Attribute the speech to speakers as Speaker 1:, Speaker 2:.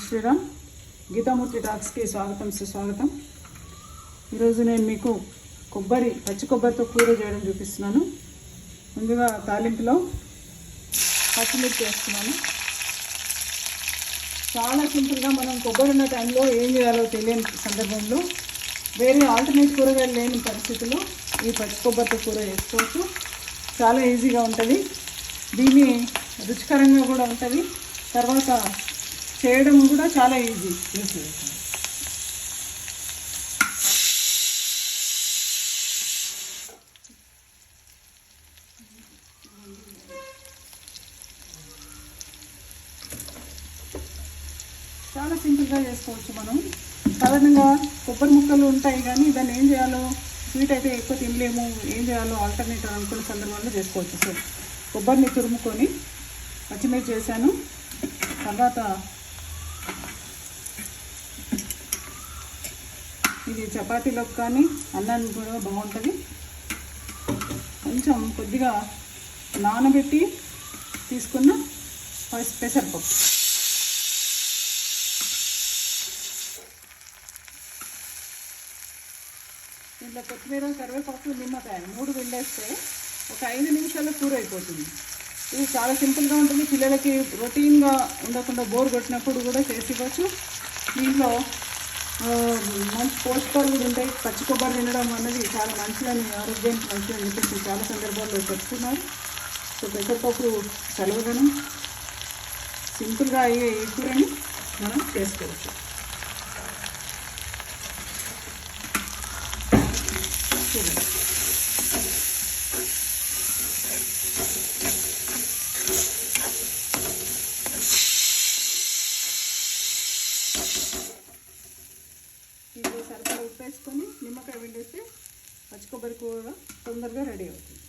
Speaker 1: శ్రీరామ్. గీతామూర్తి టాక్స్కి స్వాగతం, సుస్వాగతం. ఈరోజు నేను మీకు పచ్చి కొబ్బరితో కూర చేయడం చూపిస్తున్నాను. ముందుగా తాలింపులో పచ్చిమిర్చి వేస్తున్నాను. చాలా సింపుల్గా మనం కొబ్బరి ఉన్న టైంలో ఏం చేయాలో తెలియని సందర్భంలో వేరే ఆల్టర్నేట్ కూరగాయలు లేని పరిస్థితుల్లో ఈ పచ్చి కొబ్బరితో కూర చేసుకోవచ్చు. చాలా ఈజీగా ఉంటుంది. దీన్ని రుచికరంగా కూడా ఉంటుంది. తర్వాత చేయడం కూడా చాలా ఈజీ. చాలా సింపుల్గా చేసుకోవచ్చు. మనం సాధారణంగా కొబ్బరి ముక్కలు ఉంటాయి, కానీ దాన్ని ఏం చేయాలో, స్వీట్ అయితే ఎక్కువ తినలేము, ఏం చేయాలో ఆల్టర్నేటివ్ అనుకునే సందర్భంలో చేసుకోవచ్చు. సో కొబ్బరిని తురుముకొని పచ్చిమిర్చి చేశాను. తర్వాత ఇది చపాతీలోకి కానీ అన్నానికి కూడా బాగుంటుంది. కొంచెం కొద్దిగా నానబెట్టి తీసుకున్న పెసరపప్పు, దీంట్లో కొత్తిమీర, కరివేపాకు, నిమ్మకాయ 3 పిండేస్తే ఒక 5 నిమిషాల్లో కూర అయిపోతుంది. ఇది చాలా సింపుల్గా ఉంటుంది. పిల్లలకి రొటీన్గా ఉండకుండా బోర్ కొట్టినప్పుడు కూడా చేసి ఇవ్వచ్చు. దీంట్లో మంచి పోషకాలు కూడా ఉంటాయి. పచ్చి కొబ్బరి తినడం అన్నది చాలా మంచిదని, ఆరోగ్యానికి మంచిదని చెప్పేసి చాలా సందర్భాల్లో చెప్తున్నారు. సో పెసరపప్పు చలవదనం, సింపుల్గా అయ్యే ఈ కూరని మనం చేసుకోవచ్చు. ఇందులో సరిపడా ఉప్పు వేసుకొని నిమ్మకాయ పిండేస్తే పచ్చి కొబ్బరి కూర తొందరగా రెడీ అవుతుంది.